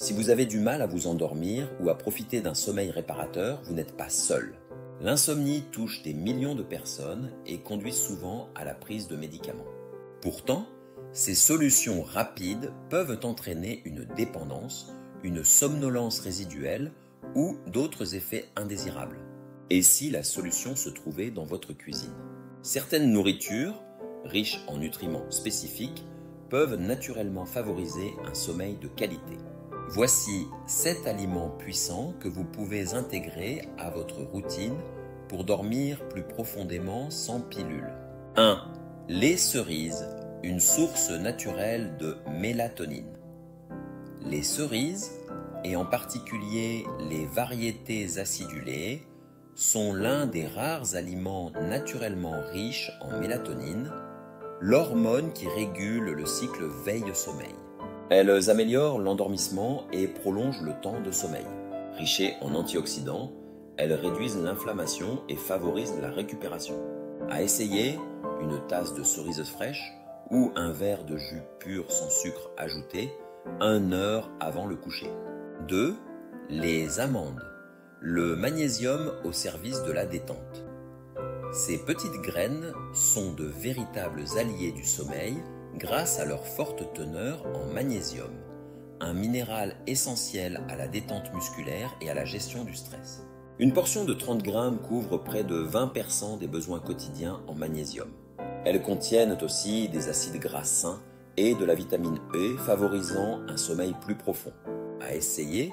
Si vous avez du mal à vous endormir ou à profiter d'un sommeil réparateur, vous n'êtes pas seul. L'insomnie touche des millions de personnes et conduit souvent à la prise de médicaments. Pourtant, ces solutions rapides peuvent entraîner une dépendance, une somnolence résiduelle ou d'autres effets indésirables. Et si la solution se trouvait dans votre cuisine? Certaines nourritures, riches en nutriments spécifiques, peuvent naturellement favoriser un sommeil de qualité. Voici 7 aliments puissants que vous pouvez intégrer à votre routine pour dormir plus profondément sans pilule. 1. Les cerises, une source naturelle de mélatonine. Les cerises, et en particulier les variétés acidulées, sont l'un des rares aliments naturellement riches en mélatonine, l'hormone qui régule le cycle veille-sommeil. Elles améliorent l'endormissement et prolongent le temps de sommeil. Riches en antioxydants, elles réduisent l'inflammation et favorisent la récupération. À essayer, une tasse de cerises fraîches ou un verre de jus pur sans sucre ajouté 1 heure avant le coucher. 2. Les amandes, le magnésium au service de la détente. Ces petites graines sont de véritables alliés du sommeil grâce à leur forte teneur en magnésium, un minéral essentiel à la détente musculaire et à la gestion du stress. Une portion de 30 grammes couvre près de 20% des besoins quotidiens en magnésium. Elles contiennent aussi des acides gras sains et de la vitamine E favorisant un sommeil plus profond. À essayer,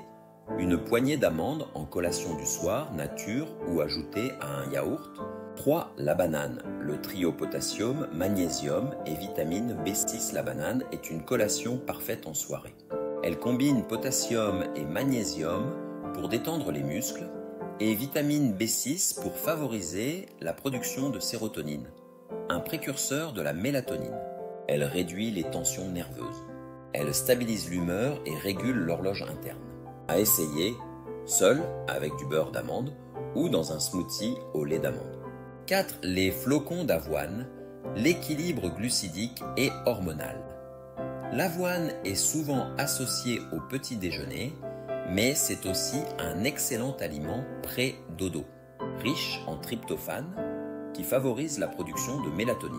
une poignée d'amandes en collation du soir, nature ou ajoutée à un yaourt. 3. La banane. Le trio potassium, magnésium et vitamine B6. La banane est une collation parfaite en soirée. Elle combine potassium et magnésium pour détendre les muscles et vitamine B6 pour favoriser la production de sérotonine, un précurseur de la mélatonine. Elle réduit les tensions nerveuses. Elle stabilise l'humeur et régule l'horloge interne. À essayer, seul avec du beurre d'amande ou dans un smoothie au lait d'amande. 4. Les flocons d'avoine, l'équilibre glucidique et hormonal. L'avoine est souvent associée au petit déjeuner, mais c'est aussi un excellent aliment pré-dodo, riche en tryptophane, qui favorise la production de mélatonine.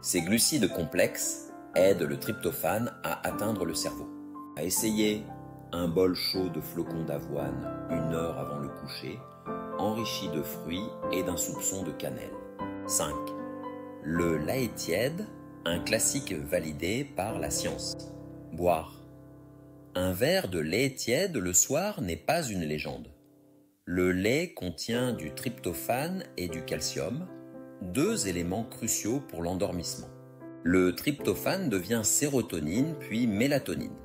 Ces glucides complexes aident le tryptophane à atteindre le cerveau. À essayer, un bol chaud de flocons d'avoine 1 heure avant le coucher, enrichi de fruits et d'un soupçon de cannelle. 5. Le lait tiède, un classique validé par la science. Boire. Un verre de lait tiède le soir n'est pas une légende. Le lait contient du tryptophane et du calcium, 2 éléments cruciaux pour l'endormissement. Le tryptophane devient sérotonine puis mélatonine.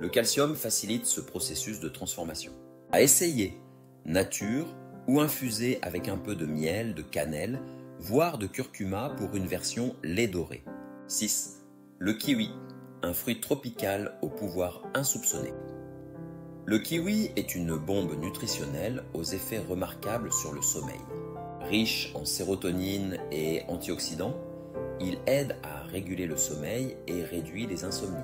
Le calcium facilite ce processus de transformation. À essayer, nature ou infusé avec un peu de miel, de cannelle, voire de curcuma pour une version lait doré. 6. Le kiwi, un fruit tropical au pouvoir insoupçonné. Le kiwi est une bombe nutritionnelle aux effets remarquables sur le sommeil. Riche en sérotonine et antioxydants, il aide à réguler le sommeil et réduit les insomnies.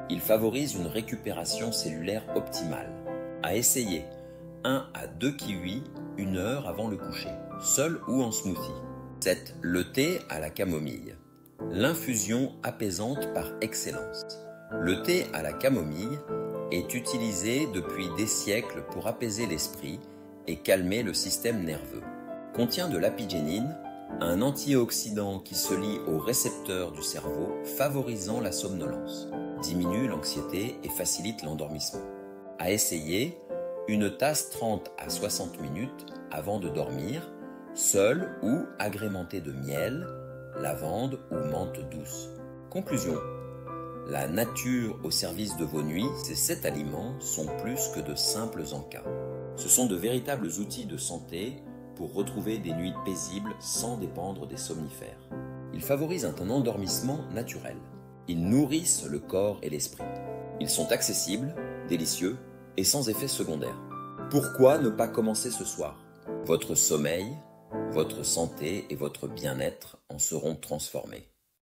Il favorise une récupération cellulaire optimale. À essayer, 1 à 2 kiwis 1 heure avant le coucher, seul ou en smoothie. 7. Le thé à la camomille, l'infusion apaisante par excellence. Le thé à la camomille est utilisé depuis des siècles pour apaiser l'esprit et calmer le système nerveux. Contient de l'apigénine, un antioxydant qui se lie aux récepteurs du cerveau, favorisant la somnolence, diminue l'anxiété et facilite l'endormissement. À essayer, une tasse 30 à 60 minutes avant de dormir, seule ou agrémentée de miel, lavande ou menthe douce. Conclusion. La nature au service de vos nuits, ces 7 aliments sont plus que de simples encas. Ce sont de véritables outils de santé pour retrouver des nuits paisibles sans dépendre des somnifères. Ils favorisent un endormissement naturel. Ils nourrissent le corps et l'esprit. Ils sont accessibles, délicieux et sans effet secondaire. Pourquoi ne pas commencer ce soir? Votre sommeil, votre santé et votre bien-être en seront transformés.